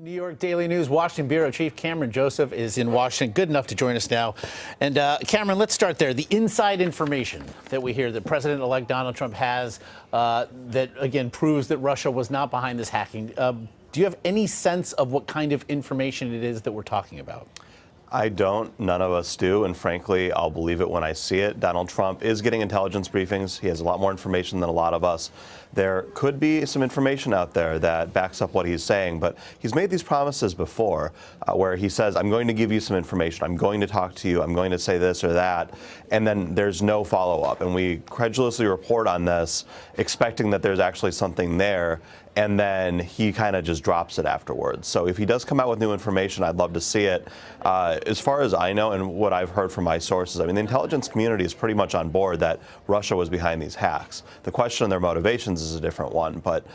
New York Daily News Washington Bureau Chief Cameron Joseph is in Washington. Good enough to join us now. And Cameron, let's start there. The inside information that we hear that President-elect Donald Trump has that, again, proves that Russia was not behind this hacking. Do you have any sense of what kind of information it is that we're talking about? I don't. None of us do. And frankly, I'll believe it when I see it. Donald Trump is getting intelligence briefings. He has a lot more information than a lot of us. There could be some information out there that backs up what he's saying, but he's made these promises before where he says, I'm going to give you some information. I'm going to talk to you. I'm going to say this or that. And then there's no follow-up. And we credulously report on this, expecting that there's actually something there. And then he kind of just drops it afterwards. So if he does come out with new information, I'd love to see it. As far as I know and what I've heard from my sources, I mean, the intelligence community is pretty much on board that Russia was behind these hacks. The question of their motivations is a different one. But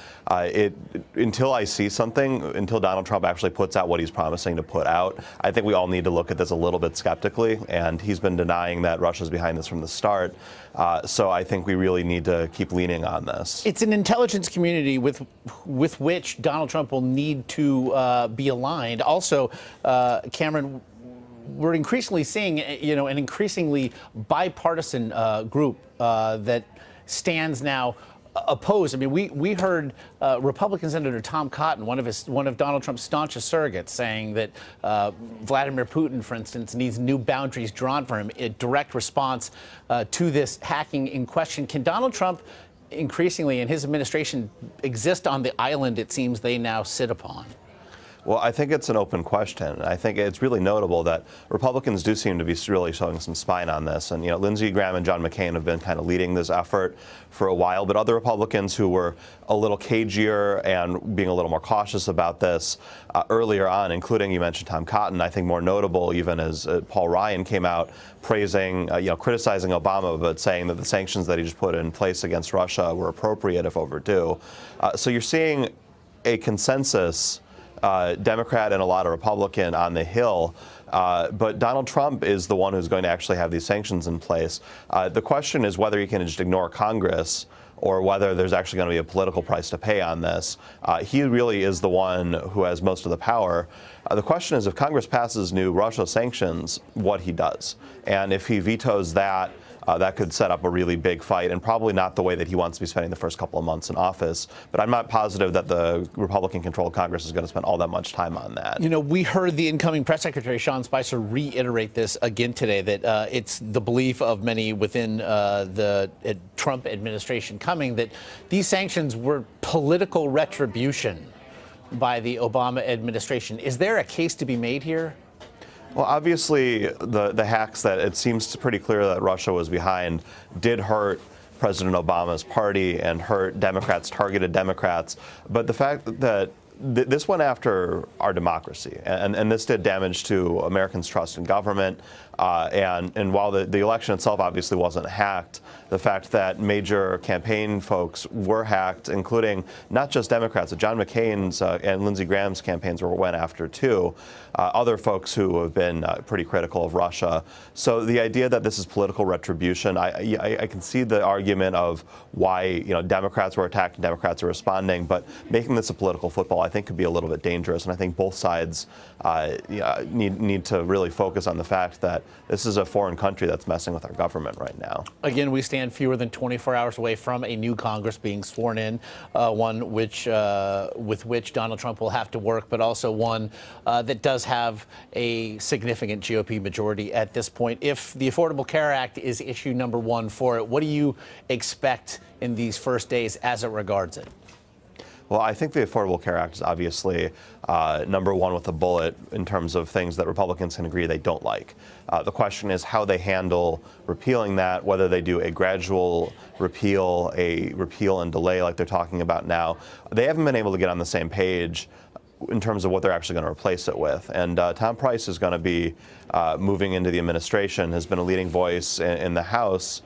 until I see something, until Donald Trump actually puts out what he's promising to put out, I think we all need to look at this a little bit skeptically. And he's been denying that Russia's behind this from the start. So I think we really need to keep leaning on this. It's an intelligence community with which Donald Trump will need to be aligned. Also, Cameron, we're increasingly seeing, an increasingly bipartisan group that stands now opposed. I mean, we heard Republican Senator Tom Cotton, one of Donald Trump's staunchest surrogates, saying that Vladimir Putin, for instance, needs new boundaries drawn for him in direct response to this hacking in question. Can Donald Trump increasingly and his administration exist on the island it seems they now sit upon? Well, I think it's an open question. I think it's really notable that Republicans do seem to be really showing some spine on this. And, Lindsey Graham and John McCain have been kind of leading this effort for a while. But other Republicans who were a little cagier and being a little more cautious about this earlier on, including, you mentioned Tom Cotton, I think more notable even as Paul Ryan came out praising, criticizing Obama, but saying that the sanctions that he just put in place against Russia were appropriate if overdue. So you're seeing a consensus Democrat and a lot of Republican on the Hill. But Donald Trump is the one who's going to actually have these sanctions in place. The question is whether he can just ignore Congress or whether there's actually going to be a political price to pay on this. He really is the one who has most of the power. The question is if Congress passes new Russia sanctions, what he does. And if he vetoes that, that could set up a really big fight, and probably not the way that he wants to be spending the first couple of months in office. But I'm not positive that the Republican-controlled Congress is going to spend all that much time on that. We heard the incoming press secretary, Sean Spicer, reiterate this again today, that it's the belief of many within the Trump administration coming that these sanctions were political retribution by the Obama administration. Is there a case to be made here? Well, obviously, the hacks that it seems pretty clear that Russia was behind did hurt President Obama's party and hurt Democrats, targeted Democrats. But the fact that this went after our democracy, and this did damage to Americans' trust in government. And while the election itself obviously wasn't hacked, the fact that major campaign folks were hacked, including not just Democrats, but John McCain's and Lindsey Graham's campaigns went after too. Other folks who have been pretty critical of Russia. So the idea that this is political retribution, I can see the argument of why Democrats were attacked and Democrats are responding, but making this a political football I think could be a little bit dangerous. And I think both sides need to really focus on the fact that this is a foreign country that's messing with our government right now. Again, we stand fewer than 24 hours away from a new Congress being sworn in, one with which Donald Trump will have to work, but also one that does have a significant GOP majority at this point. If the Affordable Care Act is issue number one for it, what do you expect in these first days as it regards it? Well, I think the Affordable Care Act is obviously number one with a bullet in terms of things that Republicans can agree they don't like. The question is how they handle repealing that, whether they do a gradual repeal, a repeal and delay like they're talking about now. They haven't been able to get on the same page in terms of what they're actually going to replace it with. And Tom Price is going to be moving into the administration, has been a leading voice in the House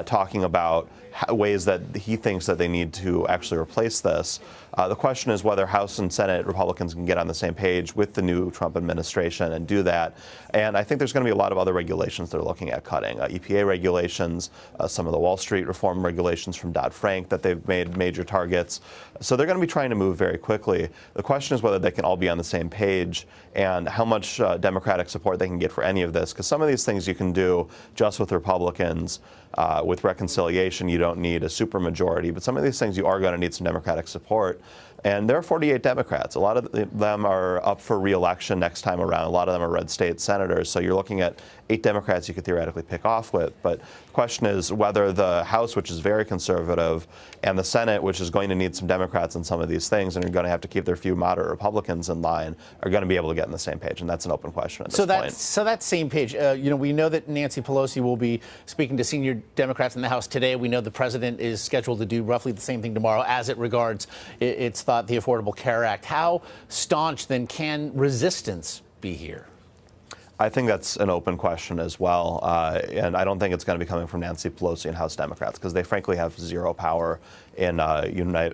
talking about ways that he thinks that they need to actually replace this. The question is whether House and Senate Republicans can get on the same page with the new Trump administration and do that. And I think there's going to be a lot of other regulations they're looking at cutting. EPA regulations, some of the Wall Street reform regulations from Dodd-Frank that they've made major targets. So they're going to be trying to move very quickly. The question is whether they can all be on the same page and how much Democratic support they can get for any of this. Because some of these things you can do just with Republicans. With reconciliation, you don't need a supermajority, but some of these things you are going to need some Democratic support. And there are 48 Democrats. A lot of them are up for re-election next time around. A lot of them are red state senators. So you're looking at 8 Democrats you could theoretically pick off with. But the question is whether the House, which is very conservative, and the Senate, which is going to need some Democrats in some of these things, and are going to have to keep their few moderate Republicans in line, are going to be able to get on the same page. And that's an open question at this point. So that same page, we know that Nancy Pelosi will be speaking to senior Democrats in the House today. We know the president is scheduled to do roughly the same thing tomorrow as it regards, it's thought, the Affordable Care Act. How staunch, then, can resistance be here? I think that's an open question as well. And I don't think it's going to be coming from Nancy Pelosi and House Democrats because they frankly have zero power in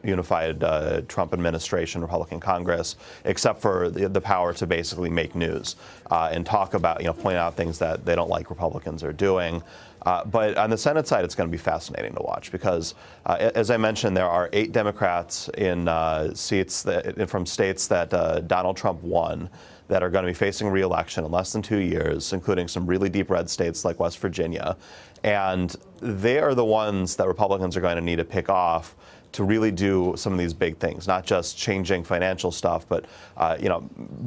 unified Trump administration, Republican Congress, except for the power to basically make news and talk about, point out things that they don't like Republicans are doing. But on the Senate side, it's going to be fascinating to watch because, as I mentioned, there are 8 Democrats in seats from states that Donald Trump won that are going to be facing re-election in less than 2 years, including some really deep red states like West Virginia. And they are the ones that Republicans are going to need to pick off to really do some of these big things, not just changing financial stuff, but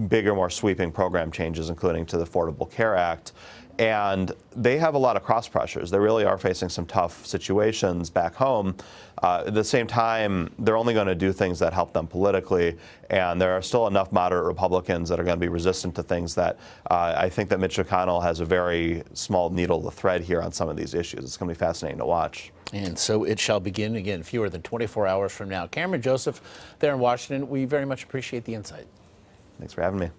bigger, more sweeping program changes, including to the Affordable Care Act. And they have a lot of cross pressures. They really are facing some tough situations back home. At the same time, they're only going to do things that help them politically. And there are still enough moderate Republicans that are going to be resistant to things that I think that Mitch McConnell has a very small needle to thread here on some of these issues. It's going to be fascinating to watch. And so it shall begin again fewer than 24 hours from now. Cameron Joseph there in Washington, we very much appreciate the insight. Thanks for having me.